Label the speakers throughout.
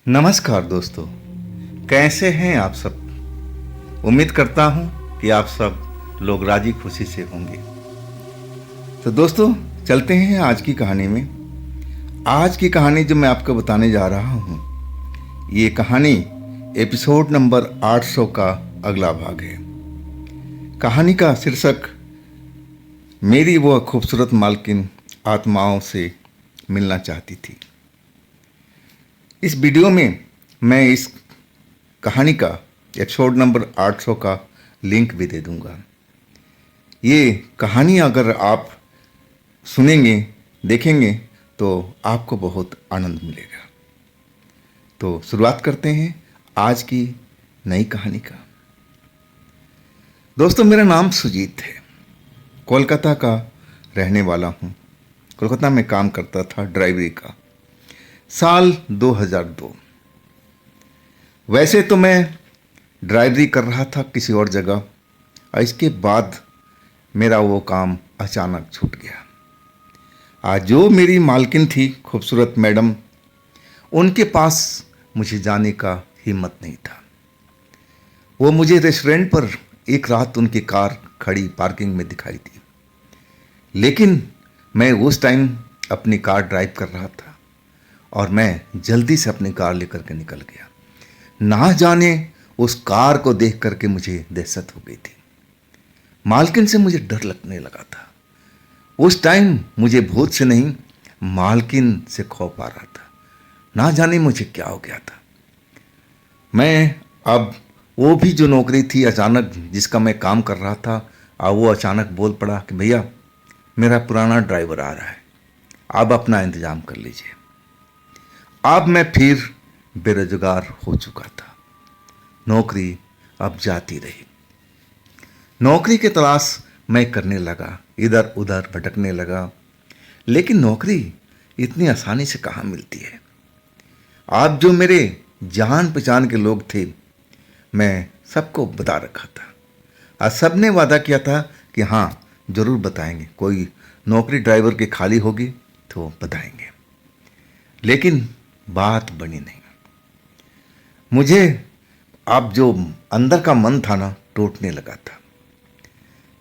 Speaker 1: नमस्कार दोस्तों, कैसे हैं आप सब। उम्मीद करता हूं कि आप सब लोग राजी खुशी से होंगे। तो दोस्तों, चलते हैं आज की कहानी में। आज की कहानी जो मैं आपको बताने जा रहा हूं, ये कहानी एपिसोड नंबर 800 का अगला भाग है। कहानी का शीर्षक मेरी वो खूबसूरत मालकिन आत्माओं से मिलना चाहती थी। इस वीडियो में मैं इस कहानी का एपिसोड नंबर 800 का लिंक भी दे दूंगा। ये कहानी अगर आप सुनेंगे, देखेंगे तो आपको बहुत आनंद मिलेगा। तो शुरुआत करते हैं आज की नई कहानी का। दोस्तों, मेरा नाम सुजीत है। कोलकाता का रहने वाला हूँ। कोलकाता में काम करता था ड्राइवरी का। साल 2002। वैसे तो मैं ड्राइवरी कर रहा था किसी और जगह, और इसके बाद मेरा वो काम अचानक छूट गया। आज जो मेरी मालकिन थी, खूबसूरत मैडम, उनके पास मुझे जाने का हिम्मत नहीं था। वो मुझे रेस्टोरेंट पर एक रात उनकी कार खड़ी पार्किंग में दिखाई दी, लेकिन मैं उस टाइम अपनी कार ड्राइव कर रहा था और मैं जल्दी से अपनी कार लेकर के निकल गया। ना जाने उस कार को देख करके मुझे दहशत हो गई थी। मालकिन से मुझे डर लगने लगा था। उस टाइम मुझे भूत से नहीं, मालकिन से खौफ आ रहा था। ना जाने मुझे क्या हो गया था। मैं अब वो भी जो नौकरी थी अचानक जिसका मैं काम कर रहा था, अब वो अचानक बोल पड़ा कि भैया, मेरा पुराना ड्राइवर आ रहा है, आप अपना इंतज़ाम कर लीजिए। अब मैं फिर बेरोजगार हो चुका था। नौकरी अब जाती रही। नौकरी की तलाश मैं करने लगा, इधर उधर भटकने लगा, लेकिन नौकरी इतनी आसानी से कहाँ मिलती है। आप जो मेरे जान पहचान के लोग थे, मैं सबको बता रखा था और सबने वादा किया था कि हाँ ज़रूर बताएंगे, कोई नौकरी ड्राइवर की खाली होगी तो बताएंगे। लेकिन बात बनी नहीं। मुझे अब जो अंदर का मन था ना, टूटने लगा था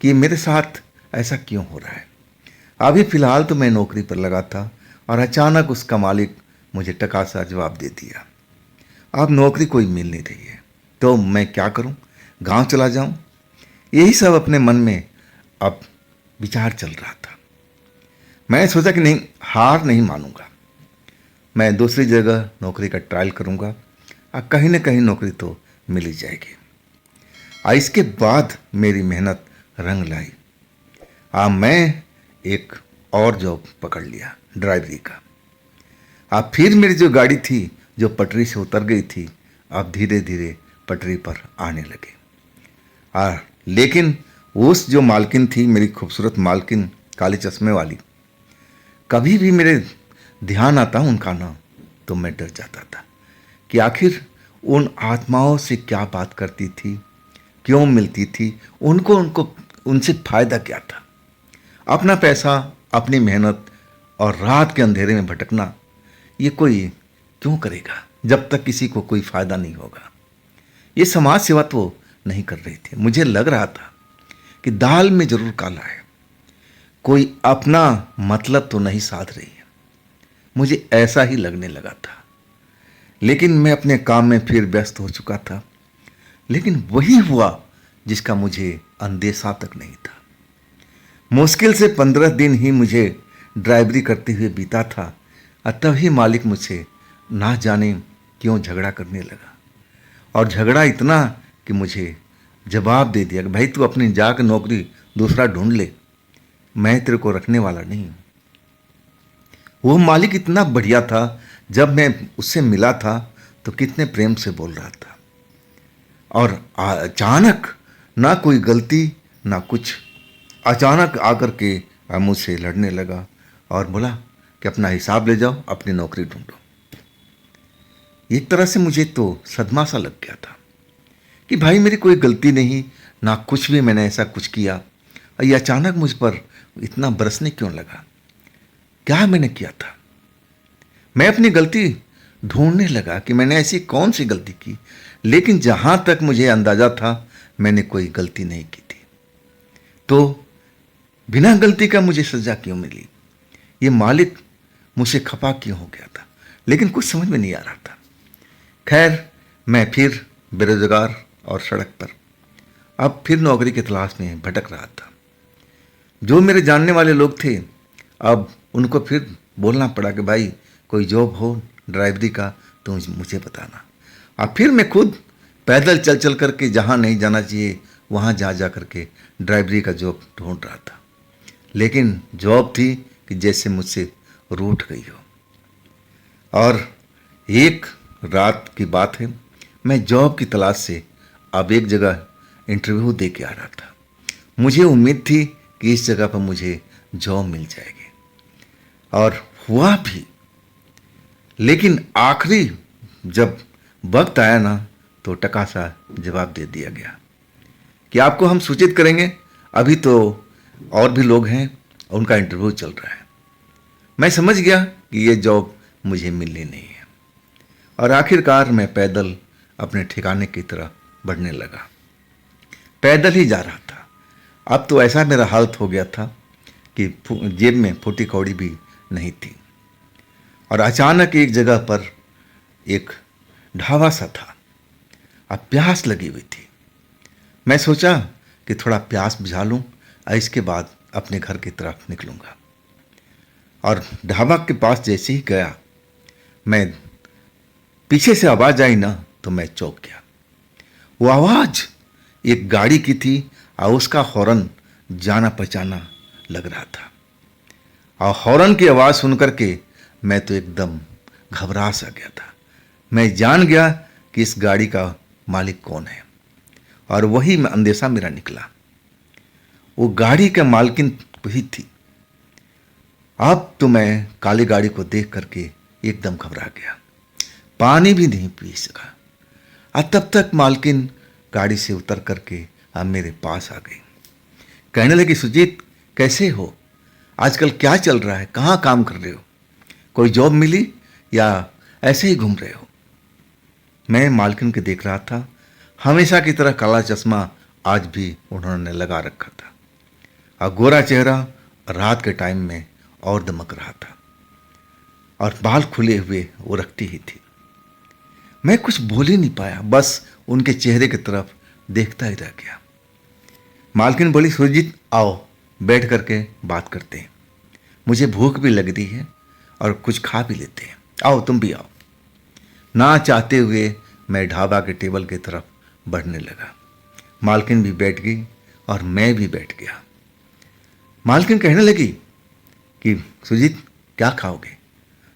Speaker 1: कि मेरे साथ ऐसा क्यों हो रहा है। अभी फ़िलहाल तो मैं नौकरी पर लगा था और अचानक उसका मालिक मुझे टका सा जवाब दे दिया। अब नौकरी कोई मिल नहीं रही है, तो मैं क्या करूं, गांव चला जाऊं। यही सब अपने मन में अब विचार चल रहा था। मैं सोचा कि नहीं, हार नहीं मानूंगा। मैं दूसरी जगह नौकरी का ट्रायल करूंगा और कहीं ना कहीं नौकरी तो मिल ही जाएगी। और इसके बाद मेरी मेहनत रंग लाई। मैं एक और जॉब पकड़ लिया, ड्राइवरी का। अब फिर मेरी जो गाड़ी थी, जो पटरी से उतर गई थी, अब धीरे धीरे पटरी पर आने लगे। लेकिन उस जो मालकिन थी, मेरी खूबसूरत मालकिन, काले चश्मे वाली, कभी भी मेरे ध्यान आता उनका नाम तो मैं डर जाता था कि आखिर उन आत्माओं से क्या बात करती थी, क्यों मिलती थी, उनको उनसे फ़ायदा क्या था। अपना पैसा, अपनी मेहनत और रात के अंधेरे में भटकना, ये कोई क्यों करेगा जब तक किसी को कोई फ़ायदा नहीं होगा। ये समाज सेवा तो नहीं कर रही थी। मुझे लग रहा था कि दाल में ज़रूर काला है, कोई अपना मतलब तो नहीं साध रही है। मुझे ऐसा ही लगने लगा था। लेकिन मैं अपने काम में फिर व्यस्त हो चुका था। लेकिन वही हुआ जिसका मुझे अंदेशा तक नहीं था। मुश्किल से 15 दिन ही मुझे ड्राइवरी करते हुए बीता था और तभी मालिक मुझसे ना जाने क्यों झगड़ा करने लगा। और झगड़ा इतना कि मुझे जवाब दे दिया कि भाई, तू अपनी जाकर नौकरी दूसरा ढूंढ ले, मैं तेरे को रखने वाला नहीं हूँ। वो मालिक इतना बढ़िया था। जब मैं उससे मिला था तो कितने प्रेम से बोल रहा था, और अचानक ना कोई गलती ना कुछ, अचानक आकर के मुझसे लड़ने लगा और बोला कि अपना हिसाब ले जाओ, अपनी नौकरी ढूंढो। एक तरह से मुझे तो सदमा सा लग गया था कि भाई, मेरी कोई गलती नहीं, ना कुछ भी मैंने ऐसा कुछ किया, और ये अचानक मुझ पर इतना बरसने क्यों लगा। क्या मैंने किया था। मैं अपनी गलती ढूंढने लगा कि मैंने ऐसी कौन सी गलती की, लेकिन जहाँ तक मुझे अंदाज़ा था मैंने कोई गलती नहीं की थी। तो बिना गलती का मुझे सज़ा क्यों मिली? ये मालिक मुझसे खफा क्यों हो गया था? लेकिन कुछ समझ में नहीं आ रहा था। खैर, मैं फिर बेरोजगार और सड़क पर, अब फिर नौकरी की तलाश में भटक रहा था। जो मेरे जानने वाले लोग थे, अब उनको फिर बोलना पड़ा कि भाई कोई जॉब हो ड्राइवरी का तो मुझे बताना। अब फिर मैं खुद पैदल चल चल करके जहाँ नहीं जाना चाहिए वहाँ जा जा करके ड्राइवरी का जॉब ढूंढ रहा था। लेकिन जॉब थी कि जैसे मुझसे रूठ गई हो। और एक रात की बात है, मैं जॉब की तलाश से अब एक जगह इंटरव्यू दे के आ रहा था। मुझे उम्मीद थी कि इस जगह पर मुझे जॉब मिल जाएगी, और हुआ भी। लेकिन आखिरी जब वक्त आया ना, तो टका सा जवाब दे दिया गया कि आपको हम सूचित करेंगे, अभी तो और भी लोग हैं, उनका इंटरव्यू चल रहा है। मैं समझ गया कि ये जॉब मुझे मिलनी नहीं है, और आखिरकार मैं पैदल अपने ठिकाने की तरफ बढ़ने लगा। पैदल ही जा रहा था। अब तो ऐसा मेरा हालत हो गया था कि जेब में फूटी कौड़ी भी नहीं थी। और अचानक एक जगह पर एक ढाबा सा था। अब प्यास लगी हुई थी। मैं सोचा कि थोड़ा प्यास बुझा लूं और इसके बाद अपने घर की तरफ निकलूंगा। और ढाबा के पास जैसे ही गया, मैं पीछे से आवाज़ आई ना, तो मैं चौंक गया। वो आवाज़ एक गाड़ी की थी और उसका हॉर्न जाना पहचाना लग रहा था। और हॉर्न की आवाज़ सुन करके मैं तो एकदम घबरा सा गया था। मैं जान गया कि इस गाड़ी का मालिक कौन है, और वही अंदेशा मेरा निकला। वो गाड़ी का मालकिन वही थी। अब तो मैं काली गाड़ी को देख करके एकदम घबरा गया, पानी भी नहीं पी सका। और तब तक मालकिन गाड़ी से उतर करके अब मेरे पास आ गई। कहने लगी, सुजीत कैसे हो, आजकल क्या चल रहा है, कहाँ काम कर रहे हो, कोई जॉब मिली या ऐसे ही घूम रहे हो? मैं मालकिन के देख रहा था। हमेशा की तरह काला चश्मा आज भी उन्होंने लगा रखा था, और गोरा चेहरा रात के टाइम में और दमक रहा था, और बाल खुले हुए वो रखती ही थी। मैं कुछ बोल ही नहीं पाया, बस उनके चेहरे की तरफ देखता ही रह गया। मालकिन बोली, सुरजीत आओ बैठ करके बात करते हैं, मुझे भूख भी लग रही है और कुछ खा भी लेते हैं, आओ तुम भी आओ। ना चाहते हुए मैं ढाबा के टेबल की तरफ बढ़ने लगा। मालकिन भी बैठ गई और मैं भी बैठ गया। मालकिन कहने लगी कि सुजीत क्या खाओगे,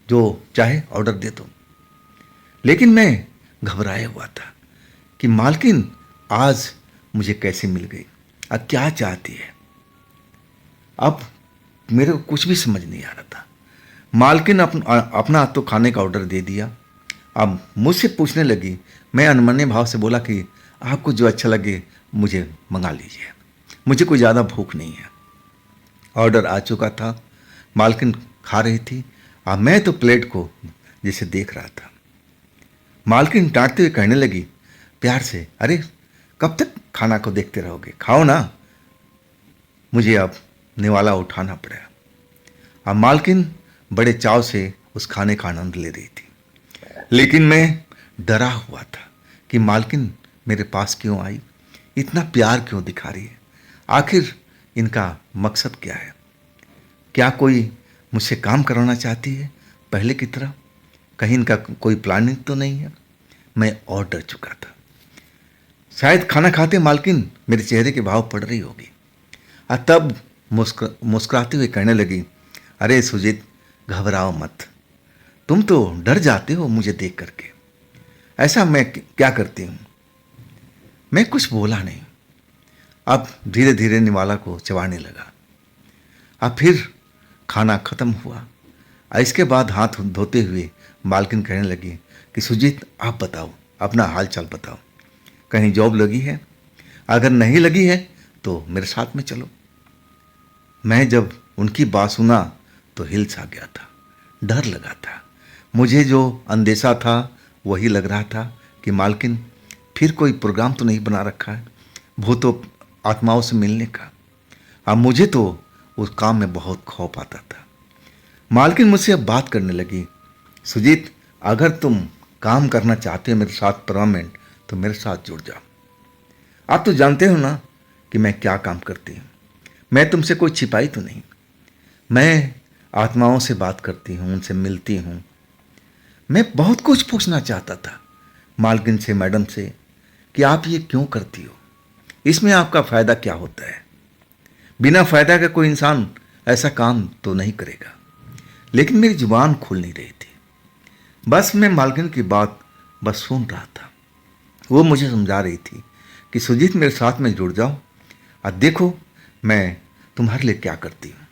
Speaker 1: जो चाहे ऑर्डर दे दो। लेकिन मैं घबराया हुआ था कि मालकिन आज मुझे कैसे मिल गई और क्या चाहती है। अब मेरे को कुछ भी समझ नहीं आ रहा था। मालकिन अपना तो खाने का ऑर्डर दे दिया। अब मुझसे पूछने लगी। मैं अनमने भाव से बोला कि आपको जो अच्छा लगे मुझे मंगा लीजिए, मुझे कोई ज़्यादा भूख नहीं है। ऑर्डर आ चुका था, मालकिन खा रही थी और मैं तो प्लेट को जैसे देख रहा था। मालकिन डांटते हुए कहने लगी प्यार से, अरे कब तक खाना को देखते रहोगे, खाओ ना। मुझे अब निवाला उठाना पड़ा। अब मालकिन बड़े चाव से उस खाने का आनंद ले रही थी, लेकिन मैं डरा हुआ था कि मालकिन मेरे पास क्यों आई, इतना प्यार क्यों दिखा रही है, आखिर इनका मकसद क्या है? क्या कोई मुझसे काम करवाना चाहती है पहले की तरह? कहीं इनका कोई प्लानिंग तो नहीं है? मैं और डर चुका था। शायद खाना खाते मालकिन मेरे चेहरे के भाव पड़ रही होगी, और तब मुस्कुराते हुए कहने लगी, अरे सुजीत घबराओ मत, तुम तो डर जाते हो मुझे देख करके, ऐसा मैं क्या करती हूँ। मैं कुछ बोला नहीं। अब धीरे धीरे निवाला को चबाने लगा। अब फिर खाना खत्म हुआ। इसके बाद हाथ धोते हुए मालकिन कहने लगी कि सुजीत आप बताओ, अपना हाल चाल बताओ, कहीं जॉब लगी है? अगर नहीं लगी है तो मेरे साथ में चलो। मैं जब उनकी बात सुना तो हिल सा गया था, डर लगा था। मुझे जो अंदेशा था वही लग रहा था कि मालकिन फिर कोई प्रोग्राम तो नहीं बना रखा है भूतों आत्माओं से मिलने का। अब मुझे तो उस काम में बहुत खौफ आता था। मालकिन मुझसे अब बात करने लगी, सुजीत अगर तुम काम करना चाहते हो मेरे साथ परमानेंट तो मेरे साथ जुड़ जाओ। आप तो जानते हो ना कि मैं क्या काम करती हूँ। मैं तुमसे कोई छिपाई तो नहीं। मैं आत्माओं से बात करती हूँ, उनसे मिलती हूँ। मैं बहुत कुछ पूछना चाहता था मालकिन से, मैडम से, कि आप ये क्यों करती हो, इसमें आपका फ़ायदा क्या होता है। बिना फ़ायदा का कोई इंसान ऐसा काम तो नहीं करेगा। लेकिन मेरी जुबान खुल नहीं रही थी। बस मैं मालकिन की बात बस सुन रहा था। वो मुझे समझा रही थी कि सुजीत मेरे साथ में जुड़ जाओ और देखो मैं तुम्हारे लिए क्या करती हूँ।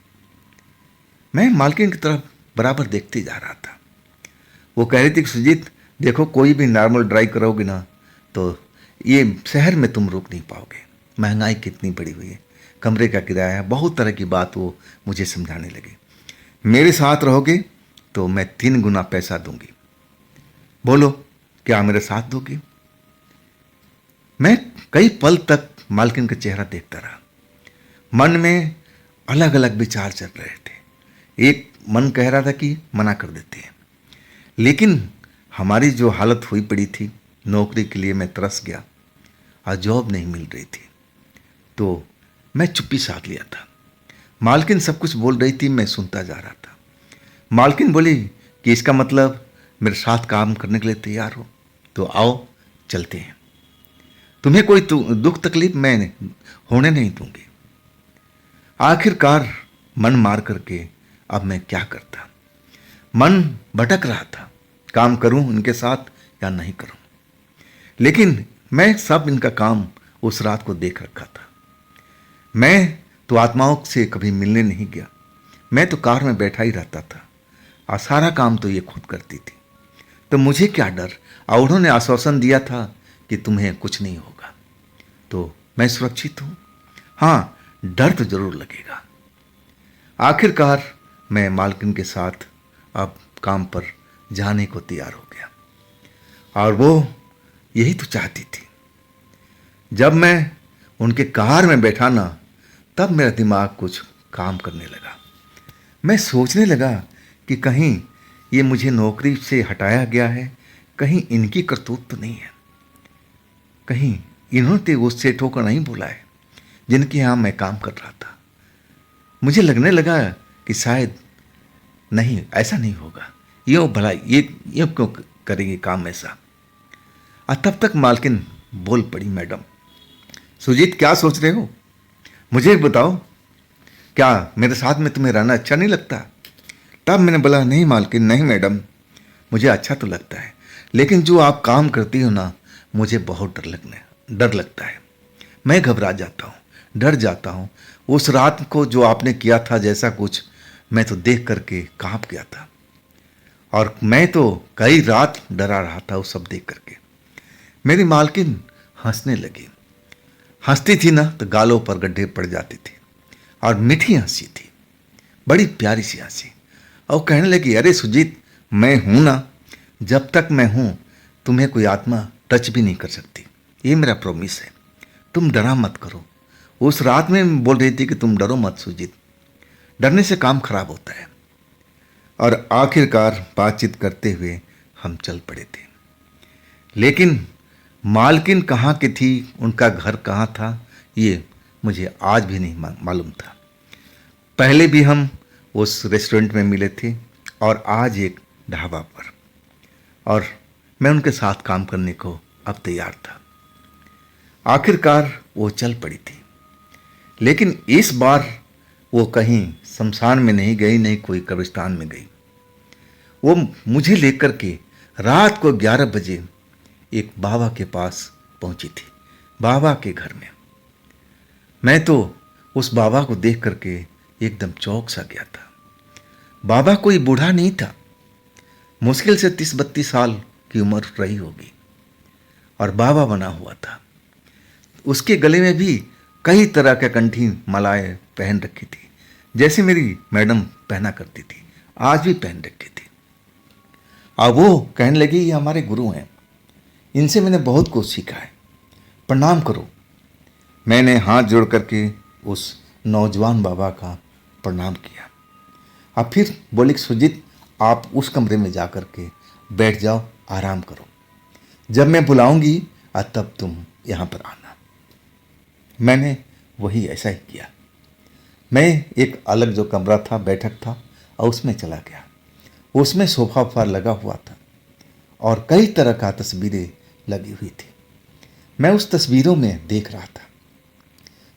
Speaker 1: मैं मालकिन की तरफ बराबर देखते जा रहा था। वो कह रही थी कि सुजीत देखो कोई भी नॉर्मल ड्राइव करोगे ना तो ये शहर में तुम रुक नहीं पाओगे। महंगाई कितनी बढ़ी हुई है, कमरे का किराया है, बहुत तरह की बात वो मुझे समझाने लगे। मेरे साथ रहोगे तो मैं 3 गुना पैसा दूंगी। बोलो क्या मेरे साथ दोगी? मैं कई पल तक मालकिन का चेहरा देखता रहा। मन में अलग अलग विचार चल रहे थे। एक मन कह रहा था कि मना कर देते हैं, लेकिन हमारी जो हालत हुई पड़ी थी, नौकरी के लिए मैं तरस गया और जॉब नहीं मिल रही थी, तो मैं चुप्पी साध लिया था। मालकिन सब कुछ बोल रही थी, मैं सुनता जा रहा था। मालकिन बोली कि इसका मतलब मेरे साथ काम करने के लिए तैयार हो तो आओ चलते हैं। तुम्हें कोई दुख तकलीफ मैं होने नहीं दूंगी। आखिरकार मन मार करके अब मैं क्या करता। मन भटक रहा था, काम करूं उनके साथ या नहीं करूं। लेकिन मैं सब इनका काम उस रात को देख रखा था। मैं तो आत्माओं से कभी मिलने नहीं गया। मैं तो कार में बैठा ही रहता था और सारा काम तो ये खुद करती थी। तो मुझे क्या डर। और उन्होंने आश्वासन दिया था कि तुम्हें कुछ नहीं होगा, तो मैं सुरक्षित हूं। हाँ, डर तो जरूर लगेगा। आखिरकार मैं मालकिन के साथ अब काम पर जाने को तैयार हो गया और वो यही तो चाहती थी। जब मैं उनके कार में बैठा ना तब मेरा दिमाग कुछ काम करने लगा। मैं सोचने लगा कि कहीं ये मुझे नौकरी से हटाया गया है, कहीं इनकी करतूत तो नहीं है, कहीं इन्होंने वो सेठों को नहीं बोला है जिनके यहाँ मैं काम कर रहा था। मुझे लगने लगा कि शायद नहीं, ऐसा नहीं होगा, ये भला ये क्यों करेगी काम ऐसा। और तब तक मालकिन बोल पड़ी, मैडम सुजीत क्या सोच रहे हो, मुझे बताओ, क्या मेरे साथ में तुम्हें रहना अच्छा नहीं लगता? तब मैंने बोला नहीं मालकिन, नहीं मैडम, मुझे अच्छा तो लगता है, लेकिन जो आप काम करती हो ना मुझे बहुत डर लगता है। मैं घबरा जाता हूँ, डर जाता हूँ। उस रात को जो आपने किया था जैसा कुछ, मैं तो देख करके कांप गया था और मैं तो कई रात डरा रहा था वो सब देख करके। मेरी मालकिन हंसने लगी। हंसती थी ना तो गालों पर गड्ढे पड़ जाते थे और मीठी हंसी थी, बड़ी प्यारी सी हंसी। और कहने लगी, अरे सुजीत मैं हूं ना, जब तक मैं हूं तुम्हें कोई आत्मा टच भी नहीं कर सकती, ये मेरा प्रॉमिस है, तुम डरा मत करो। उस रात में बोल रही थी कि तुम डरो मत सुजीत, डरने से काम खराब होता है। और आखिरकार बातचीत करते हुए हम चल पड़े थे। लेकिन मालकिन कहाँ की थी, उनका घर कहाँ था, ये मुझे आज भी नहीं मालूम था। पहले भी हम उस रेस्टोरेंट में मिले थे और आज एक ढाबा पर, और मैं उनके साथ काम करने को अब तैयार था। आखिरकार वो चल पड़ी थी, लेकिन इस बार वो कहीं शमशान में नहीं गई, नहीं कोई कब्रिस्तान में गई। वो मुझे लेकर के रात को 11 बजे एक बाबा के पास पहुंची थी, बाबा के घर में। मैं तो उस बाबा को देख करके एकदम चौंक सा गया था। बाबा कोई बूढ़ा नहीं था, मुश्किल से 30-32 साल की उम्र रही होगी और बाबा बना हुआ था। उसके गले में भी कई तरह के कंठी मालाएं पहन रखी थी, जैसे मेरी मैडम पहना करती थी, आज भी पहन रखी थी। अब वो कहने लगी ये हमारे गुरु हैं, इनसे मैंने बहुत कुछ सीखा है, प्रणाम करो। मैंने हाथ जोड़ करके उस नौजवान बाबा का प्रणाम किया। अब फिर बोले कि सुजीत, आप उस कमरे में जा कर के बैठ जाओ, आराम करो, जब मैं बुलाऊंगी तब तुम यहाँ पर आना। मैंने वही ऐसा ही किया। मैं एक अलग जो कमरा था, बैठक था, और उसमें चला गया। उसमें सोफा वोफा लगा हुआ था और कई तरह का तस्वीरें लगी हुई थी। मैं उस तस्वीरों में देख रहा था,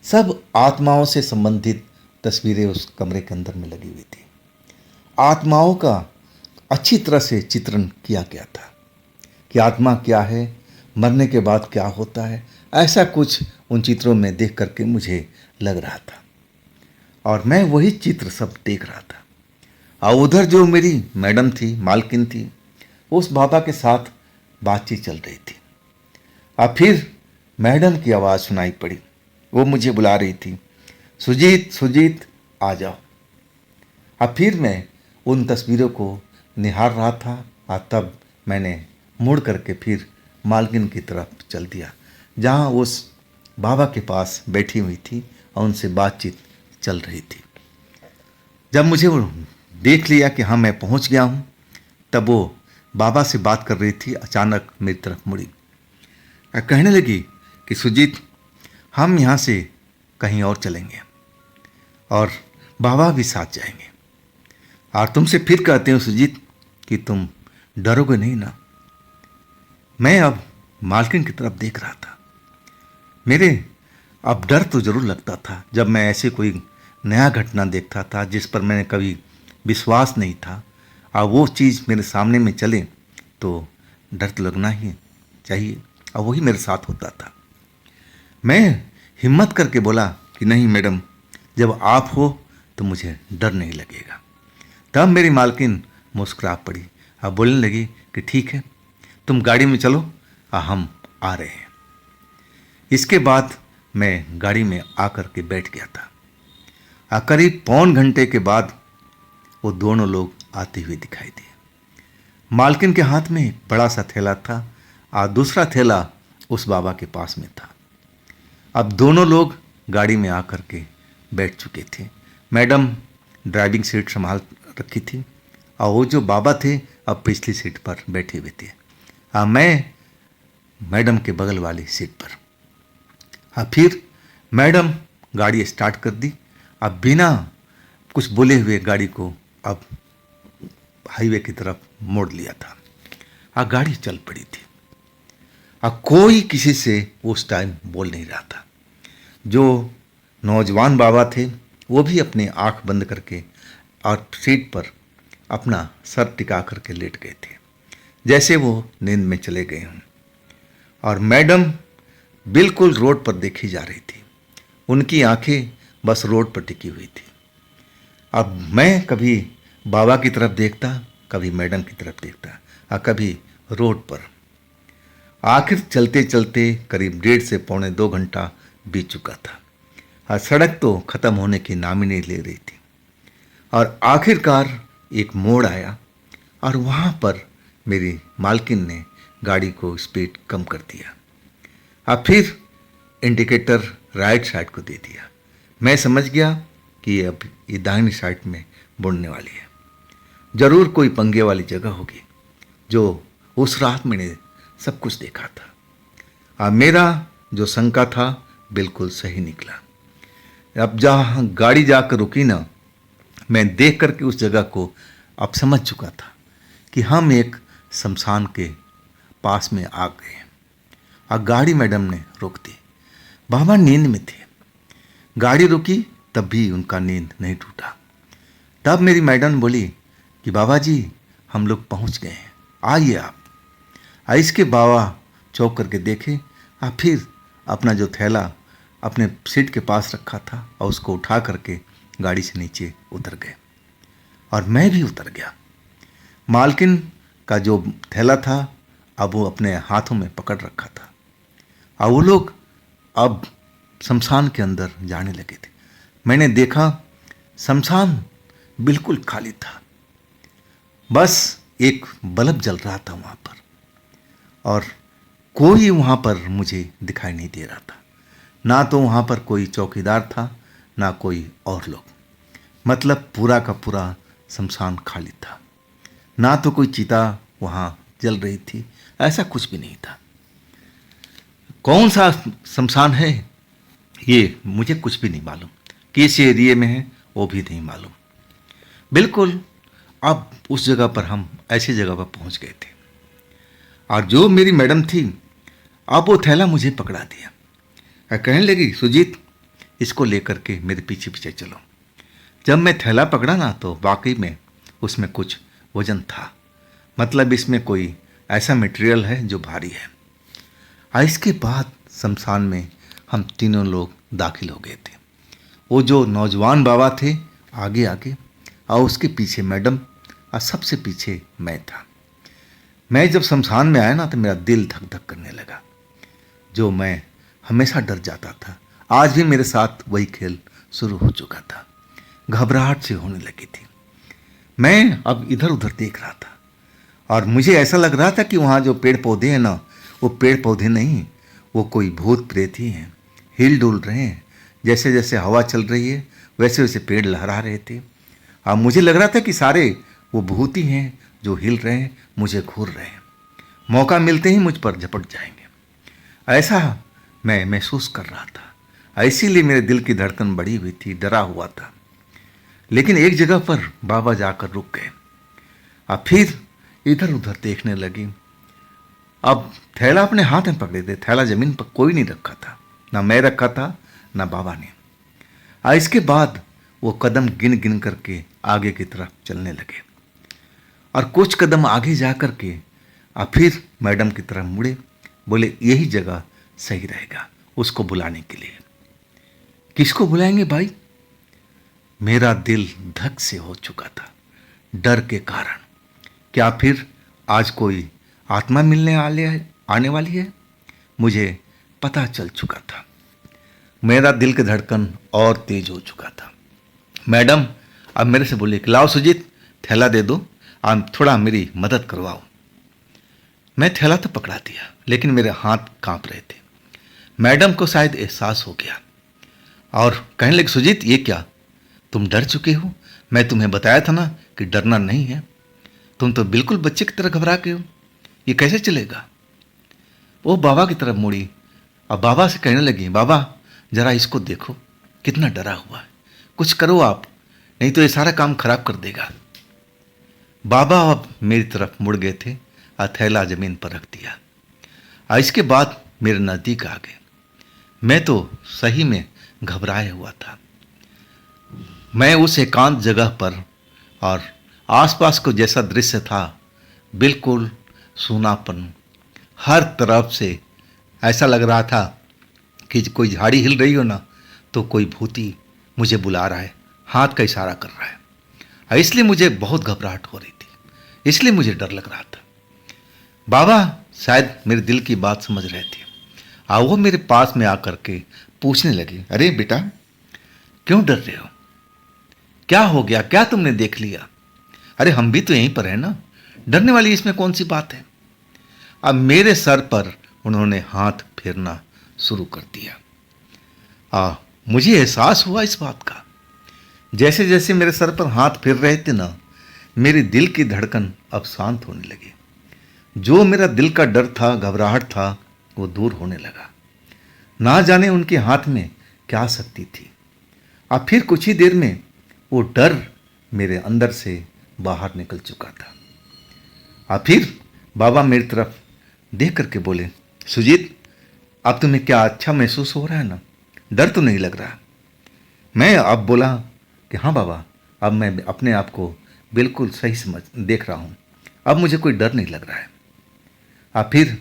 Speaker 1: सब आत्माओं से संबंधित तस्वीरें उस कमरे के अंदर में लगी हुई थी। आत्माओं का अच्छी तरह से चित्रण किया गया था कि आत्मा क्या है, मरने के बाद क्या होता है, ऐसा कुछ उन चित्रों में देख करके मुझे लग रहा था और मैं वही चित्र सब देख रहा था। और उधर जो मेरी मैडम थी, मालकिन थी, उस बाबा के साथ बातचीत चल रही थी। अब फिर मैडम की आवाज़ सुनाई पड़ी, वो मुझे बुला रही थी, सुजीत सुजीत आ जाओ। अब फिर मैं उन तस्वीरों को निहार रहा था और तब मैंने मुड़ करके फिर मालकिन की तरफ चल दिया, जहाँ उस बाबा के पास बैठी हुई थी और उनसे बातचीत चल रही थी। जब मुझे वो देख लिया कि हाँ मैं पहुँच गया हूँ, तब वो बाबा से बात कर रही थी, अचानक मेरी तरफ मुड़ी और कहने लगी कि सुजीत, हम यहाँ से कहीं और चलेंगे और बाबा भी साथ जाएंगे, और तुमसे फिर कहते हो सुजीत कि तुम डरोगे नहीं ना। मैं अब मालकिन की तरफ देख रहा था। मेरे अब डर तो ज़रूर लगता था जब मैं ऐसे कोई नया घटना देखता था जिस पर मैंने कभी विश्वास नहीं था, और वो चीज़ मेरे सामने में चले तो डर तो लगना ही चाहिए, और वही मेरे साथ होता था। मैं हिम्मत करके बोला कि नहीं मैडम, जब आप हो तो मुझे डर नहीं लगेगा। तब मेरी मालकिन मुस्कुरा पड़ी और बोलने लगी कि ठीक है, तुम गाड़ी में चलो, हम आ रहे हैं। इसके बाद मैं गाड़ी में आकर के बैठ गया था। करीब पौन घंटे के बाद वो दोनों लोग आते हुए दिखाई दिए। मालकिन के हाथ में एक बड़ा सा थैला था और दूसरा थैला उस बाबा के पास में था। अब दोनों लोग गाड़ी में आकर के बैठ चुके थे। मैडम ड्राइविंग सीट संभाल रखी थी और वो जो बाबा थे अब पिछली सीट पर बैठे हुए थे, मैं मैडम के बगल वाली सीट पर। फिर मैडम गाड़ी स्टार्ट कर दी। अब बिना कुछ बोले हुए गाड़ी को अब हाईवे की तरफ मोड़ लिया था। गाड़ी चल पड़ी थी। कोई किसी से उस टाइम बोल नहीं रहा था। जो नौजवान बाबा थे वो भी अपनी आंख बंद करके और सीट पर अपना सर टिका करके लेट गए थे, जैसे वो नींद में चले गए हों। और मैडम बिल्कुल रोड पर देखी जा रही थी, उनकी आंखें बस रोड पर टिकी हुई थी। अब मैं कभी बाबा की तरफ देखता, कभी मैडम की तरफ देखता, और कभी रोड पर। आखिर चलते चलते करीब 1.5 से पौने 2 घंटा बीत चुका था। सड़क तो ख़त्म होने की नाम ही नहीं ले रही थी। और आखिरकार एक मोड़ आया और वहाँ पर मेरी मालकिन ने गाड़ी को स्पीड कम कर दिया। फिर इंडिकेटर राइट साइड को दे दिया। मैं समझ गया कि अब ये दाहिनी साइड में मुड़ने वाली है। ज़रूर कोई पंगे वाली जगह होगी। जो उस रात मैंने सब कुछ देखा था, मेरा जो शंका था बिल्कुल सही निकला। अब जहाँ गाड़ी जाकर रुकी ना, मैं देख करके उस जगह को अब समझ चुका था कि हम एक शमशान के पास में आ गए हैं। और गाड़ी मैडम ने रोक दी। बाबा नींद में थे। गाड़ी रुकी तब भी उनका नींद नहीं टूटा। तब मेरी मैडम बोली कि बाबा जी हम लोग पहुंच गए हैं, आइए आप। इसके बाबा चौंक करके देखे और फिर अपना जो थैला अपने सीट के पास रखा था और उसको उठा करके गाड़ी से नीचे उतर गए। और मैं भी उतर गया। मालकिन का जो थैला था अब वो अपने हाथों में पकड़ रखा था। और वो लोग अब शमशान के अंदर जाने लगे थे। मैंने देखा शमशान बिल्कुल खाली था। बस एक बल्ब जल रहा था वहाँ पर, और कोई वहाँ पर मुझे दिखाई नहीं दे रहा था। ना तो वहाँ पर कोई चौकीदार था, ना कोई और लोग। मतलब पूरा का पूरा शमशान खाली था। ना तो कोई चिता वहाँ जल रही थी, ऐसा कुछ भी नहीं था। कौन सा शमशान है ये मुझे कुछ भी नहीं मालूम, किस एरिए में है वो भी नहीं मालूम। बिल्कुल अब उस जगह पर हम ऐसी जगह पर पहुंच गए थे, और जो मेरी मैडम थी अब वो थैला मुझे पकड़ा दिया और कहने लगी, सुजीत इसको लेकर के मेरे पीछे पीछे चलो। जब मैं थैला पकड़ा ना तो वाकई में उसमें कुछ वजन था, मतलब इसमें कोई ऐसा मटेरियल है जो भारी है। और इसके बाद शमशान में हम तीनों लोग दाखिल हो गए थे। वो जो नौजवान बाबा थे आगे आगे, और उसके पीछे मैडम, और सबसे पीछे मैं था। मैं जब शमशान में आया ना तो मेरा दिल धक धक करने लगा। जो मैं हमेशा डर जाता था, आज भी मेरे साथ वही खेल शुरू हो चुका था। घबराहट से होने लगी थी। मैं अब इधर उधर देख रहा था, और मुझे ऐसा लग रहा था कि वहाँ जो पेड़ पौधे हैं ना, वो पेड़ पौधे नहीं, वो कोई भूत प्रेत ही हैं, हिल डुल रहे हैं। जैसे जैसे हवा चल रही है वैसे वैसे पेड़ लहरा रहे थे। और मुझे लग रहा था कि सारे वो भूत ही हैं जो हिल रहे हैं, मुझे घूर रहे हैं, मौका मिलते ही मुझ पर झपट जाएंगे, ऐसा मैं महसूस कर रहा था। इसीलिए मेरे दिल की धड़कन बढ़ी हुई थी, डरा हुआ था। लेकिन एक जगह पर बाबा जाकर रुक गए, और फिर इधर उधर देखने लगी। अब थैला अपने हाथ में पकड़े थे, थैला जमीन पर कोई नहीं रखा था, ना मैं रखा था ना बाबा ने। और इसके बाद वो कदम गिन गिन करके आगे की तरफ चलने लगे, और कुछ कदम आगे जा कर के और फिर मैडम की तरफ मुड़े, बोले यही जगह सही रहेगा उसको बुलाने के लिए। किसको बुलाएंगे भाई? मेरा दिल धक से हो चुका था डर के कारण। क्या फिर आज कोई आत्मा मिलने आने वाली है? मुझे पता चल चुका था। मेरा दिल की धड़कन और तेज हो चुका था। मैडम अब मेरे से बोले कि लाओ सुजीत थैला दे दो, आप थोड़ा मेरी मदद करवाओ। मैं थैला तो पकड़ा दिया, लेकिन मेरे हाथ कांप रहे थे। मैडम को शायद एहसास हो गया और कहने लगे, सुजीत ये क्या, तुम डर चुके हो? मैं तुम्हें बताया था ना कि डरना नहीं है। तुम तो बिल्कुल बच्चे की तरह घबरा गए हो, ये कैसे चलेगा? वो बाबा की तरफ मुड़ी और बाबा से कहने लगी, बाबा जरा इसको देखो कितना डरा हुआ है, कुछ करो आप, नहीं तो ये सारा काम खराब कर देगा। बाबा अब मेरी तरफ मुड़ गए थे और थैला जमीन पर रख दिया, और इसके बाद मेरे नज़दीक आ गए। मैं तो सही में घबराया हुआ था। मैं उस एकांत जगह पर, और आसपास को जैसा दृश्य था बिल्कुल सूनापन, हर तरफ से ऐसा लग रहा था कि कोई झाड़ी हिल रही हो ना तो कोई भूती मुझे बुला रहा है, हाथ का इशारा कर रहा है। और इसलिए मुझे बहुत घबराहट हो रही थी, इसलिए मुझे डर लग रहा था। बाबा शायद मेरे दिल की बात समझ रहे थे, और वो मेरे पास में आकर के पूछने लगे, अरे बेटा क्यों डर रहे हो, क्या हो गया, क्या तुमने देख लिया? अरे हम भी तो यहीं पर हैं ना, डरने वाली इसमें कौन सी बात है? अब मेरे सर पर उन्होंने हाथ फेरना शुरू कर दिया। मुझे एहसास हुआ इस बात का। जैसे जैसे मेरे सर पर हाथ फेर रहे थे ना, मेरे दिल की धड़कन अब शांत होने लगी। जो मेरा दिल का डर था, घबराहट था, वो दूर होने लगा। ना जाने उनके हाथ में क्या शक्ति थी। अब फिर कुछ ही देर में वो डर मेरे अंदर से बाहर निकल चुका था। और फिर बाबा मेरी तरफ देख करके बोले, सुजीत अब तुम्हें क्या अच्छा महसूस हो रहा है ना, डर तो नहीं लग रहा? मैं अब बोला कि हाँ बाबा, अब मैं अपने आप को बिल्कुल सही समझ देख रहा हूँ, अब मुझे कोई डर नहीं लग रहा है। और फिर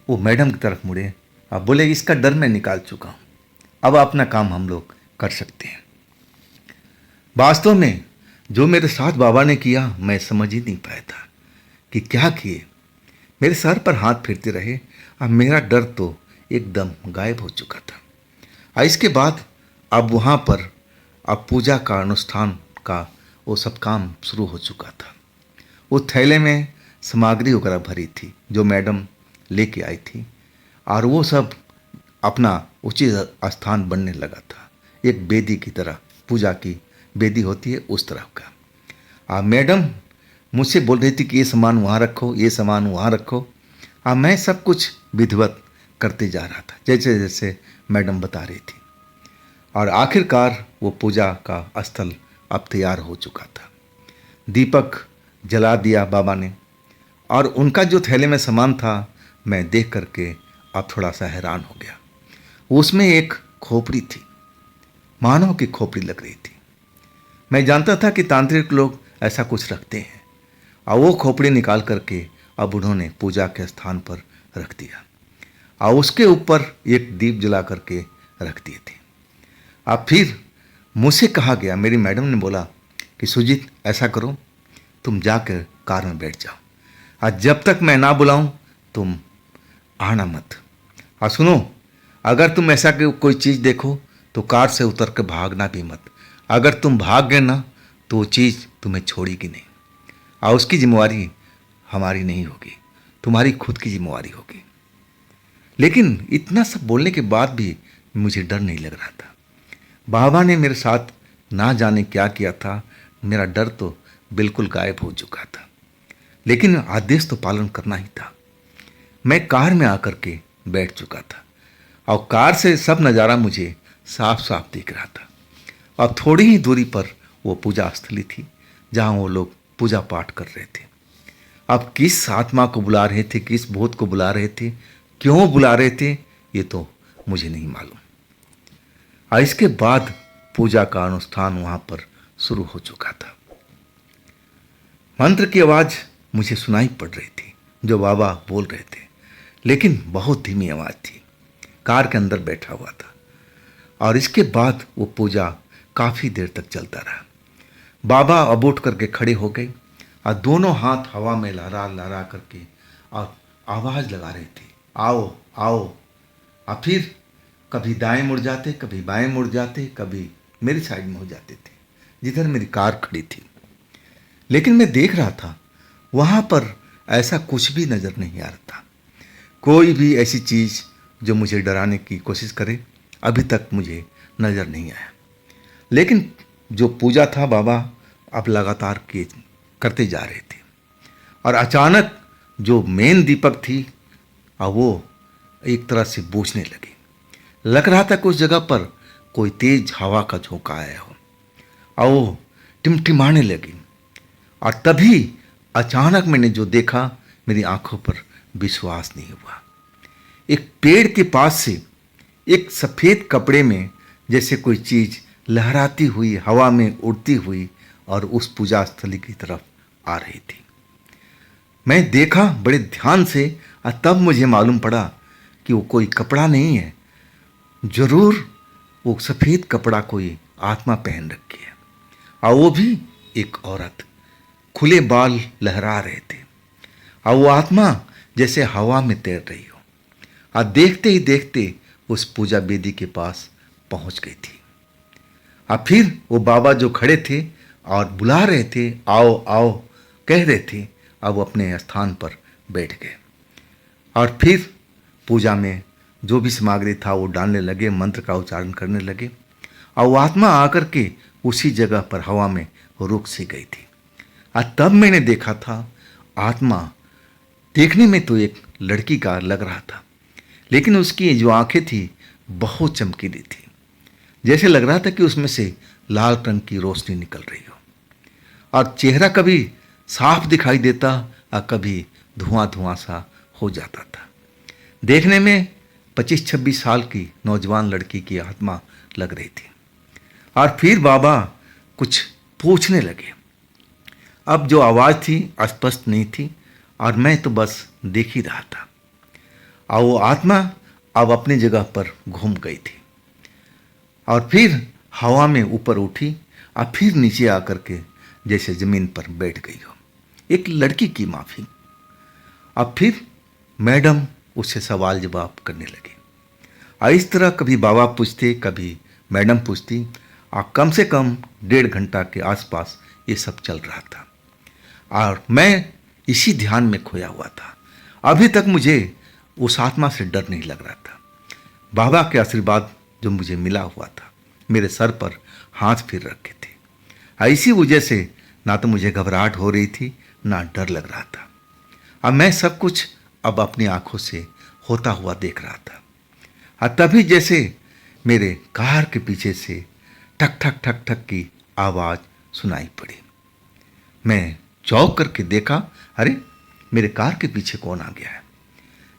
Speaker 1: वो मैडम की तरफ मुड़े, अब बोले इसका डर मैं निकाल चुका हूँ, अब अपना काम हम लोग कर सकते हैं। वास्तव में जो मेरे साथ बाबा ने किया मैं समझ ही नहीं पाया था कि क्या किए। मेरे सर पर हाथ फेरते रहे, अब मेरा डर तो एकदम गायब हो चुका था। और इसके बाद अब वहाँ पर अब पूजा का अनुष्ठान का वो सब काम शुरू हो चुका था। उस थैले में सामग्री वगैरह भरी थी जो मैडम लेके आई थी, और वो सब अपना उचित स्थान बनने लगा था, एक वेदी की तरह, पूजा की वेदी होती है उस तरह का। मैडम मुझसे बोल रही थी कि ये सामान वहाँ रखो, ये सामान वहाँ रखो। मैं सब कुछ विधिवत करते जा रहा था जैसे जैसे मैडम बता रही थी, और आखिरकार वो पूजा का स्थल अब तैयार हो चुका था। दीपक जला दिया बाबा ने, और उनका जो थैले में सामान था मैं देख करके अब थोड़ा सा हैरान हो गया। उसमें एक खोपड़ी थी, मानव की खोपड़ी लग रही थी। मैं जानता था कि तांत्रिक लोग ऐसा कुछ रखते हैं, और वो खोपड़ी निकाल करके अब उन्होंने पूजा के स्थान पर रख दिया, और उसके ऊपर एक दीप जला करके रख दिए थे। अब फिर मुझसे कहा गया, मेरी मैडम ने बोला कि सुजीत ऐसा करो, तुम जाकर कार में बैठ जाओ, और जब तक मैं ना बुलाऊं तुम आना मत। और सुनो, अगर तुम ऐसा कोई चीज़ देखो तो कार से उतर कर भागना भी मत। अगर तुम भाग गए ना तो वो चीज़ तुम्हें छोड़ेगी नहीं, और उसकी जिम्मेवारी हमारी नहीं होगी, तुम्हारी खुद की जिम्मेवारी होगी। लेकिन इतना सब बोलने के बाद भी मुझे डर नहीं लग रहा था। बाबा ने मेरे साथ ना जाने क्या किया था, मेरा डर तो बिल्कुल गायब हो चुका था। लेकिन आदेश तो पालन करना ही था। मैं कार में आकर के बैठ चुका था, और कार से सब नज़ारा मुझे साफ साफ दिख रहा था। अब थोड़ी ही दूरी पर वो पूजा स्थली थी जहाँ वो लोग पूजा पाठ कर रहे थे। अब किस आत्मा को बुला रहे थे, किस भूत को बुला रहे थे, क्यों बुला रहे थे, ये तो मुझे नहीं मालूम। और इसके बाद पूजा का अनुष्ठान वहाँ पर शुरू हो चुका था। मंत्र की आवाज़ मुझे सुनाई पड़ रही थी जो बाबा बोल रहे थे, लेकिन बहुत धीमी आवाज़ थी। कार के अंदर बैठा हुआ था, और इसके बाद वो पूजा काफ़ी देर तक चलता रहा। बाबा अब उठ करके खड़े हो गए, और दोनों हाथ हवा में लहरा लहरा करके और आवाज़ लगा रहे थे, आओ आओ। और फिर कभी दाएं मुड़ जाते, कभी बाएं मुड़ जाते, कभी मेरी साइड में हो जाते थे जिधर मेरी कार खड़ी थी। लेकिन मैं देख रहा था वहाँ पर ऐसा कुछ भी नज़र नहीं आ रहा था। कोई भी ऐसी चीज़ जो मुझे डराने की कोशिश करे अभी तक मुझे नज़र नहीं आया। लेकिन जो पूजा था बाबा अब लगातार करते जा रहे थे, और अचानक जो मेन दीपक थी अब वो एक तरह से बुझने लगी। लग रहा था कि उस जगह पर कोई तेज हवा का झोंका आया हो, और वो टिमटिमाने लगी। और तभी अचानक मैंने जो देखा, मेरी आंखों पर विश्वास नहीं हुआ। एक पेड़ के पास से एक सफ़ेद कपड़े में जैसे कोई चीज़ लहराती हुई, हवा में उड़ती हुई और उस पूजा स्थली की तरफ आ रही थी। मैं देखा बड़े ध्यान से, और तब मुझे मालूम पड़ा कि वो कोई कपड़ा नहीं है, जरूर वो सफ़ेद कपड़ा कोई आत्मा पहन रखी है, और वो भी एक औरत। खुले बाल लहरा रहे थे, और वो आत्मा जैसे हवा में तैर रही हो। और देखते ही देखते उस पूजा वेदी के पास पहुंच गई थी। और फिर वो बाबा जो खड़े थे और बुला रहे थे, आओ आओ कह रहे थे, अब वो अपने स्थान पर बैठ गए। और फिर पूजा में जो भी सामग्री था वो डालने लगे, मंत्र का उच्चारण करने लगे, और वो आत्मा आकर के उसी जगह पर हवा में रुक सी गई थी। और तब मैंने देखा था आत्मा देखने में तो एक लड़की का लग रहा था, लेकिन उसकी जो आंखें थी बहुत चमकीली थी, जैसे लग रहा था कि उसमें से लाल रंग की रोशनी निकल रही हो। और चेहरा कभी साफ दिखाई देता और कभी धुआं धुआं सा हो जाता था। देखने में 25-26 साल की नौजवान लड़की की आत्मा लग रही थी। और फिर बाबा कुछ पूछने लगे। अब जो आवाज़ थी स्पष्ट नहीं थी, और मैं तो बस देख ही रहा था। और वो आत्मा अब अपनी जगह पर घूम गई थी, और फिर हवा में ऊपर उठी, और फिर नीचे आकर के जैसे ज़मीन पर बैठ गई हो, एक लड़की की माफ़ी। अब फिर मैडम उससे सवाल जवाब करने लगे, और इस तरह कभी बाबा पूछते, कभी मैडम पूछती, और कम से कम 1.5 घंटा के आसपास ये सब चल रहा था। और मैं इसी ध्यान में खोया हुआ था। अभी तक मुझे उस आत्मा से डर नहीं लग रहा था। बाबा के आशीर्वाद जो मुझे मिला हुआ था, मेरे सर पर हाथ फिर रखे थे। इसी वजह से ना तो मुझे घबराहट हो रही थी, ना डर लग रहा था। अब मैं सब कुछ अब अपनी आंखों से होता हुआ देख रहा था। और तभी जैसे मेरे कार के पीछे से ठक ठक ठक ठक की आवाज़ सुनाई पड़ी। मैं चौंक करके देखा, अरे मेरे कार के पीछे कौन आ गया है।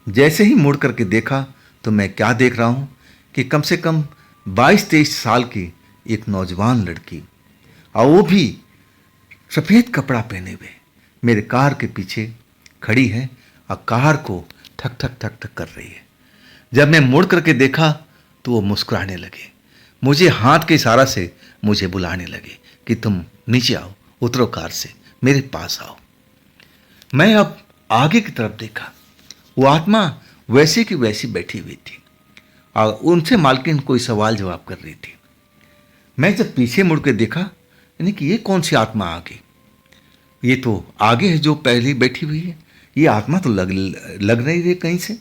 Speaker 1: जैसे ही मुड़ करके देखा तो मैं क्या देख रहा हूँ कि कम से कम 22-23 साल की एक नौजवान लड़की, और वो भी सफ़ेद कपड़ा पहने हुए, मेरे कार के पीछे खड़ी है और कार को ठक ठक ठक ठक कर रही है। जब मैं मुड़ करके देखा तो वो मुस्कुराने लगे, मुझे हाथ के इशारा से मुझे बुलाने लगे कि तुम नीचे आओ, उतरो कार से, मेरे पास आओ। मैं अब आगे की तरफ देखा, वो आत्मा वैसे की वैसी बैठी हुई थी और उनसे मालकिन कोई सवाल जवाब कर रही थी। मैं जब पीछे मुड़ के देखा, यानी कि ये कौन सी आत्मा आ गई। ये तो आगे है जो पहले बैठी हुई है। ये आत्मा तो लग रही है कहीं से,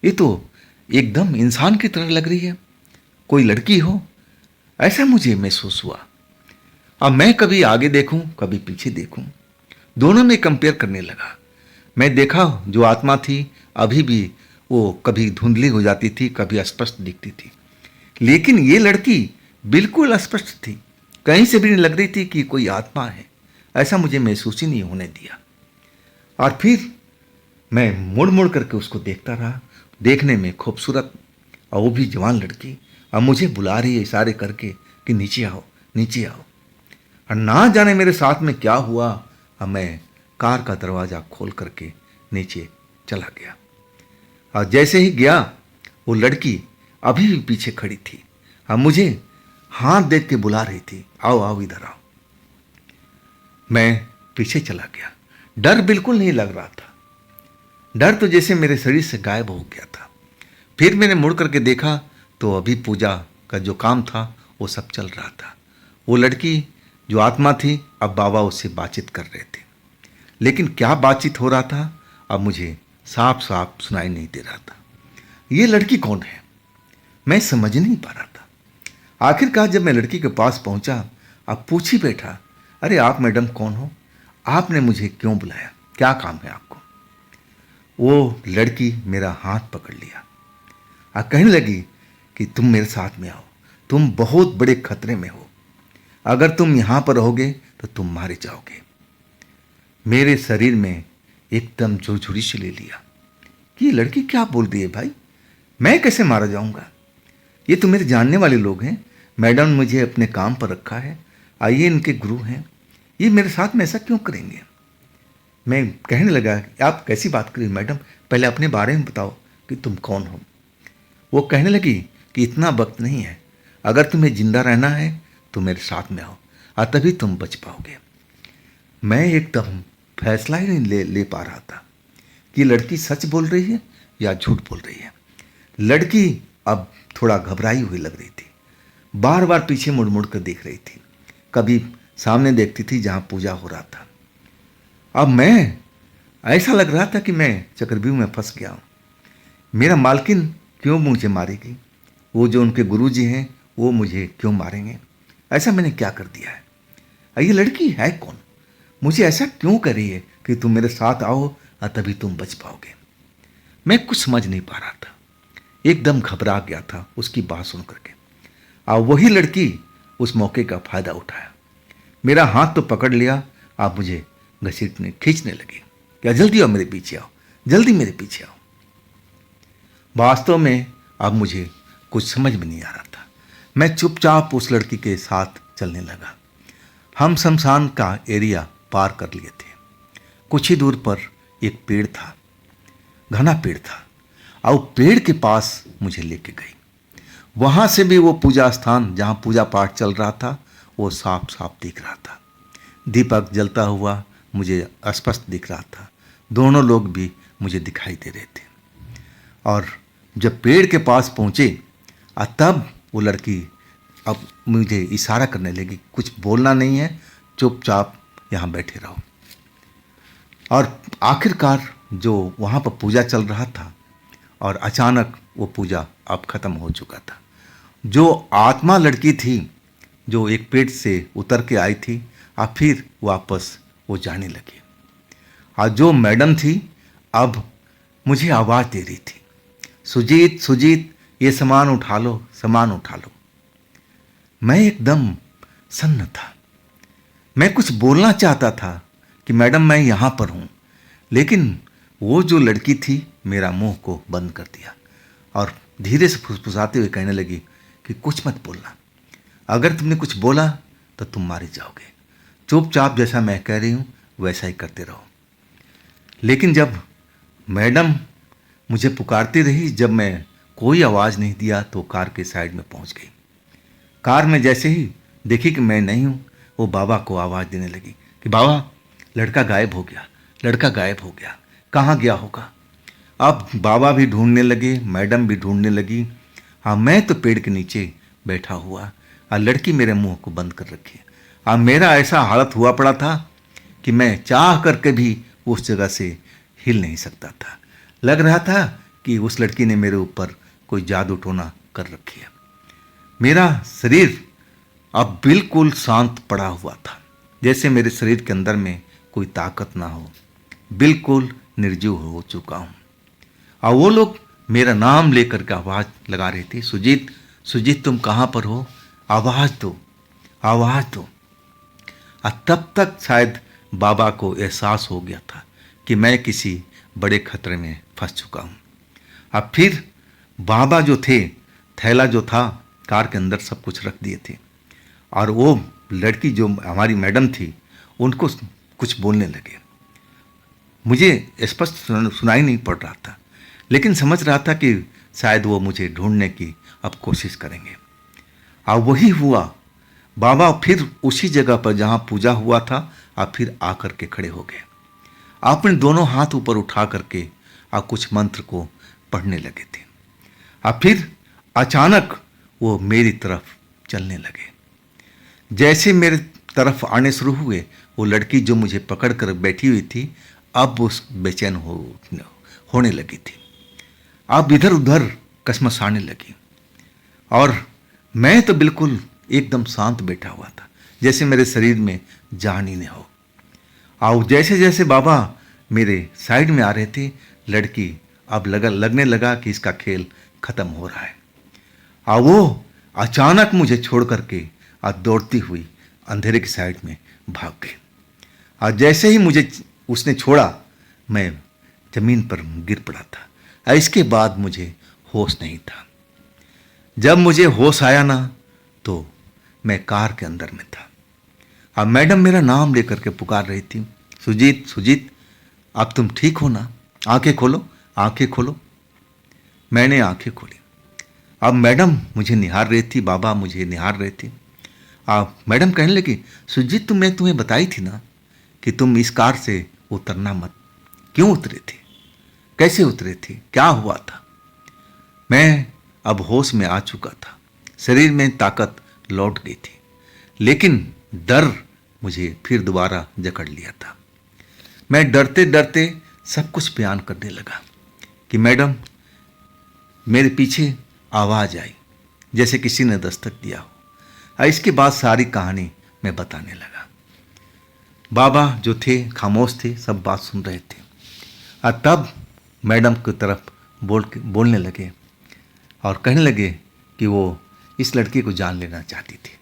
Speaker 1: ये तो एकदम इंसान की तरह लग रही है, कोई लड़की हो, ऐसा मुझे महसूस हुआ। अब मैं कभी आगे देखूं, कभी पीछे देखूं, दोनों में कंपेयर करने लगा। मैं देखा जो आत्मा थी अभी भी वो कभी धुंधली हो जाती थी, कभी स्पष्ट दिखती थी, लेकिन ये लड़की बिल्कुल स्पष्ट थी, कहीं से भी नहीं लग रही थी कि कोई आत्मा है। ऐसा मुझे महसूस ही नहीं होने दिया। और फिर मैं मुड़ मुड़ करके उसको देखता रहा, देखने में खूबसूरत और वो भी जवान लड़की, और मुझे बुला रही है इशारे करके कि नीचे आओ, नीचे आओ। और ना जाने मेरे साथ में क्या हुआ, और मैं कार का दरवाज़ा खोल करके नीचे चला गया। और जैसे ही गया, वो लड़की अभी भी पीछे खड़ी थी और मुझे हाथ देख के बुला रही थी, आओ आओ इधर आओ। मैं पीछे चला गया। डर बिल्कुल नहीं लग रहा था, डर तो जैसे मेरे शरीर से गायब हो गया था। फिर मैंने मुड़ करके देखा तो अभी पूजा का जो काम था वो सब चल रहा था। वो लड़की जो आत्मा थी, अब बाबा उससे बातचीत कर रहे थे, लेकिन क्या बातचीत हो रहा था अब मुझे साफ साफ सुनाई नहीं दे रहा था। ये लड़की कौन है मैं समझ नहीं पा रहा था। आखिरकार जब मैं लड़की के पास पहुंचा, अब पूछ ही बैठा, अरे आप मैडम कौन हो, आपने मुझे क्यों बुलाया, क्या काम है आपको। वो लड़की मेरा हाथ पकड़ लिया और कहने लगी कि तुम मेरे साथ में आओ, तुम बहुत बड़े खतरे में हो, अगर तुम यहाँ पर रहोगे तो तुम मारे जाओगे। मेरे शरीर में एकदम झुरझुरी से ले लिया कि ये लड़की क्या बोल रही है भाई, मैं कैसे मारा जाऊँगा, ये तो मेरे जानने वाले लोग हैं, मैडम ने मुझे अपने काम पर रखा है, आइए इनके गुरु हैं, ये मेरे साथ में ऐसा क्यों करेंगे। मैं कहने लगा आप कैसी बात करिए मैडम, पहले अपने बारे में बताओ कि तुम कौन हो। वो कहने लगी कि इतना वक्त नहीं है, अगर तुम्हें जिंदा रहना है तो मेरे साथ में आओ और तभी तुम बच पाओगे। मैं एकदम फैसला ही नहीं ले पा रहा था कि लड़की सच बोल रही है या झूठ बोल रही है। लड़की अब थोड़ा घबराई हुई लग रही थी, बार बार पीछे मुड़ मुड़ कर देख रही थी, कभी सामने देखती थी जहाँ पूजा हो रहा था। अब मैं ऐसा लग रहा था कि मैं चक्रव्यूह में फंस गया हूँ। मेरा मालकिन क्यों मुझे मारेगी, वो जो उनके गुरुजी हैं वो मुझे क्यों मारेंगे, ऐसा मैंने क्या कर दिया है। ये लड़की है कौन, मुझे ऐसा क्यों कर रही है कि तुम मेरे साथ आओ और तभी तुम बच पाओगे। मैं कुछ समझ नहीं पा रहा था, एकदम घबरा गया था उसकी बात सुन करके। और वही लड़की उस मौके का फायदा उठाया, मेरा हाथ तो पकड़ लिया, आप मुझे घसीटने खींचने लगे, क्या जल्दी आओ मेरे पीछे आओ, जल्दी मेरे पीछे आओ। वास्तव में अब मुझे कुछ समझ में नहीं आ रहा था। मैं चुपचाप उस लड़की के साथ चलने लगा। हम शमशान का एरिया पार कर लिए थे। कुछ ही दूर पर एक पेड़ था, घना पेड़ था, और पेड़ के पास मुझे लेके गई। वहाँ से भी वो पूजा स्थान जहाँ पूजा पाठ चल रहा था वो साफ साफ दिख रहा था। दीपक जलता हुआ मुझे स्पष्ट दिख रहा था, दोनों लोग भी मुझे दिखाई दे रहे थे। और जब पेड़ के पास पहुँचे तब वो लड़की अब मुझे इशारा करने लगी, कुछ बोलना नहीं है, चुपचाप यहाँ बैठे रहो। और आखिरकार जो वहाँ पर पूजा चल रहा था और अचानक वो पूजा अब ख़त्म हो चुका था। जो आत्मा लड़की थी जो एक पेट से उतर के आई थी और फिर वापस वो जाने लगी। और जो मैडम थी अब मुझे आवाज़ दे रही थी, सुजीत सुजीत ये सामान उठा लो, सामान उठा लो। मैं एकदम सन्न था। मैं कुछ बोलना चाहता था कि मैडम मैं यहाँ पर हूँ, लेकिन वो जो लड़की थी मेरा मुंह को बंद कर दिया और धीरे से फुसफुसाते हुए कहने लगी कि कुछ मत बोलना, अगर तुमने कुछ बोला तो तुम मारे जाओगे। चुपचाप जैसा मैं कह रही हूँ वैसा ही करते रहो। लेकिन जब मैडम मुझे पुकारती रही, जब मैं कोई आवाज़ नहीं दिया तो कार के साइड में पहुँच गई। कार में जैसे ही देखी कि मैं नहीं हूँ, वो बाबा को आवाज़ देने लगी कि बाबा लड़का गायब हो गया, लड़का गायब हो गया, कहाँ गया होगा। अब बाबा भी ढूंढने लगे, मैडम भी ढूंढने लगी। हाँ, मैं तो पेड़ के नीचे बैठा हुआ और लड़की मेरे मुंह को बंद कर रखी। अब मेरा ऐसा हालत हुआ पड़ा था कि मैं चाह करके भी उस जगह से हिल नहीं सकता था। लग रहा था कि उस लड़की ने मेरे ऊपर कोई जादू टोना कर रखी है। मेरा शरीर अब बिल्कुल शांत पड़ा हुआ था, जैसे मेरे शरीर के अंदर में कोई ताकत ना हो, बिल्कुल निर्जीव हो चुका हूँ। और वो लोग मेरा नाम लेकर के आवाज़ लगा रहे थे, सुजीत सुजीत तुम कहाँ पर हो, आवाज़ दो, आवाज़ दो। और तब तक शायद बाबा को एहसास हो गया था कि मैं किसी बड़े खतरे में फंस चुका हूँ। अब फिर बाबा जो थे, थैला जो था कार के अंदर सब कुछ रख दिए थे और वो लड़की जो हमारी मैडम थी उनको कुछ बोलने लगे। मुझे स्पष्ट सुनाई नहीं पड़ रहा था, लेकिन समझ रहा था कि शायद वो मुझे ढूंढने की अब कोशिश करेंगे। और वही हुआ। बाबा फिर उसी जगह पर जहाँ पूजा हुआ था और फिर आकर के खड़े हो गए। आपने दोनों हाथ ऊपर उठा करके और कुछ मंत्र को पढ़ने लगे थे। और फिर अचानक वो मेरी तरफ चलने लगे। जैसे मेरे तरफ आने शुरू हुए, वो लड़की जो मुझे पकड़ कर बैठी हुई थी अब उस बेचैन होने लगी थी। अब इधर उधर कसमसाने लगी और मैं तो बिल्कुल एकदम शांत बैठा हुआ था, जैसे मेरे शरीर में जान ही नहीं हो। और जैसे जैसे बाबा मेरे साइड में आ रहे थे, लड़की अब लगने लगा कि इसका खेल खत्म हो रहा है। और वो अचानक मुझे छोड़ करके और दौड़ती हुई अंधेरे की साइड में भाग गई। और जैसे ही मुझे उसने छोड़ा, मैं जमीन पर गिर पड़ा था। और इसके बाद मुझे होश नहीं था। जब मुझे होश आया ना, तो मैं कार के अंदर में था। अब मैडम मेरा नाम लेकर के पुकार रही थी, सुजीत सुजीत अब तुम ठीक हो ना, आंखें खोलो, आंखें खोलो। मैंने आंखें खोली। अब मैडम मुझे निहार रही थी, बाबा मुझे निहार रहे थे। अब मैडम कहने लगी, सुजीत मैं तुम्हें बताई थी ना कि तुम इस कार से उतरना मत। क्यों उतरे थे, कैसे उतरे थे, क्या हुआ था। मैं अब होश में आ चुका था, शरीर में ताकत लौट गई थी, लेकिन डर मुझे फिर दोबारा जकड़ लिया था। मैं डरते डरते सब कुछ बयान करने लगा कि मैडम मेरे पीछे आवाज़ आई जैसे किसी ने दस्तक दिया हो। और इसके बाद सारी कहानी मैं बताने लगा। बाबा जो थे खामोश थे, सब बात सुन रहे थे। और तब मैडम की तरफ बोलने लगे और कहने लगे कि वो इस लड़की को जान लेना चाहती थी।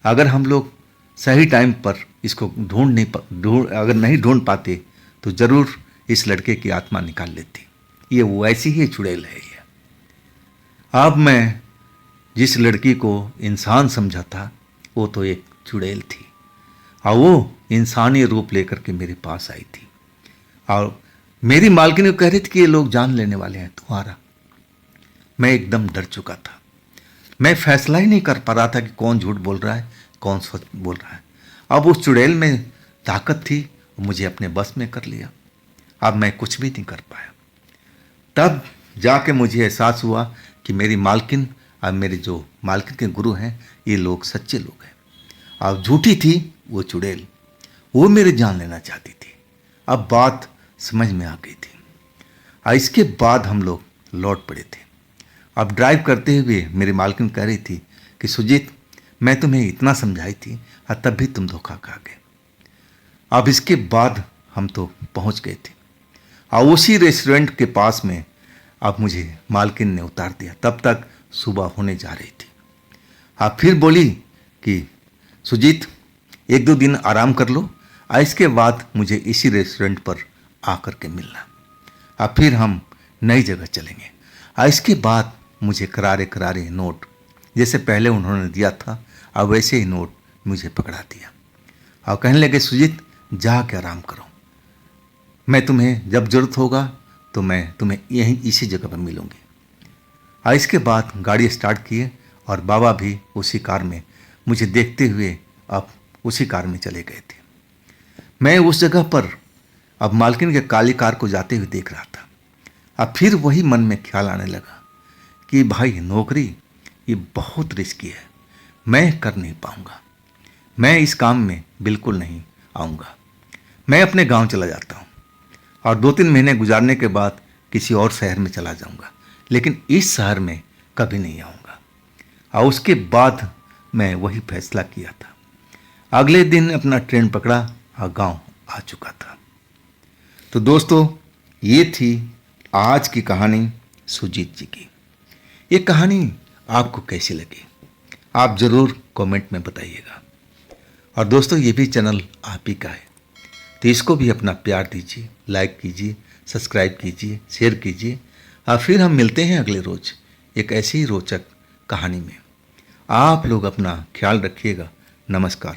Speaker 1: अगर हम लोग सही टाइम पर इसको अगर नहीं ढूंढ पाते तो ज़रूर इस लड़के की आत्मा निकाल लेती। ये वैसी ही चुड़ैल है। ये अब मैं जिस लड़की को इंसान समझा था वो तो एक चुड़ैल थी और वो इंसानी रूप लेकर के मेरे पास आई थी। और मेरी मालकिन को कह रही थी कि ये लोग जान लेने वाले हैं तुम्हारा। मैं एकदम डर चुका था। मैं फैसला ही नहीं कर पा रहा था कि कौन झूठ बोल रहा है, कौन सच बोल रहा है। अब उस चुड़ैल में ताकत थी, मुझे अपने बस में कर लिया। अब मैं कुछ भी नहीं कर पाया। तब जाके मुझे एहसास हुआ कि मेरी मालकिन और मेरे जो मालकिन के गुरु हैं ये लोग सच्चे लोग हैं। अब झूठी थी वो चुड़ैल, वो मेरे जान लेना चाहती थी। अब बात समझ में आ गई थी। इसके बाद हम लोग लौट पड़े थे। अब ड्राइव करते हुए मेरी मालकिन कह रही थी कि सुजीत, मैं तुम्हें इतना समझाई थी और तब भी तुम धोखा खा गए। अब इसके बाद हम तो पहुंच गए थे और उसी रेस्टोरेंट के पास में अब मुझे मालकिन ने उतार दिया। तब तक सुबह होने जा रही थी। आप फिर बोली कि सुजीत, 1-2 दिन आराम कर लो और इसके बाद मुझे इसी रेस्टोरेंट पर आकर के मिलना। अब फिर हम नई जगह चलेंगे। और इसके बाद मुझे करारे करारे नोट, जैसे पहले उन्होंने दिया था और वैसे ही नोट मुझे पकड़ा दिया और कहने लगे, सुजीत जा के आराम करो, मैं तुम्हें जब ज़रूरत होगा तो मैं तुम्हें यहीं इसी जगह पर मिलूंगी। और इसके बाद गाड़ी स्टार्ट किए और बाबा भी उसी कार में मुझे देखते हुए अब उसी कार में चले गए थे। मैं उस जगह पर अब मालकिन के काली कार को जाते हुए देख रहा था। अब फिर वही मन में ख्याल आने लगा कि भाई नौकरी ये बहुत रिस्की है, मैं कर नहीं पाऊंगा, मैं इस काम में बिल्कुल नहीं आऊंगा, मैं अपने गांव चला जाता हूं और 2-3 महीने गुजारने के बाद किसी और शहर में चला जाऊंगा, लेकिन इस शहर में कभी नहीं आऊंगा। और उसके बाद मैं वही फैसला किया था। अगले दिन अपना ट्रेन पकड़ा और गांव आ चुका था। तो दोस्तों, ये थी आज की कहानी सुजीत जी की। ये कहानी आपको कैसी लगी आप ज़रूर कमेंट में बताइएगा। और दोस्तों, ये भी चैनल आप ही का है, तो इसको भी अपना प्यार दीजिए, लाइक कीजिए, सब्सक्राइब कीजिए, शेयर कीजिए। और फिर हम मिलते हैं अगले रोज एक ऐसी ही रोचक कहानी में। आप लोग अपना ख्याल रखिएगा। नमस्कार।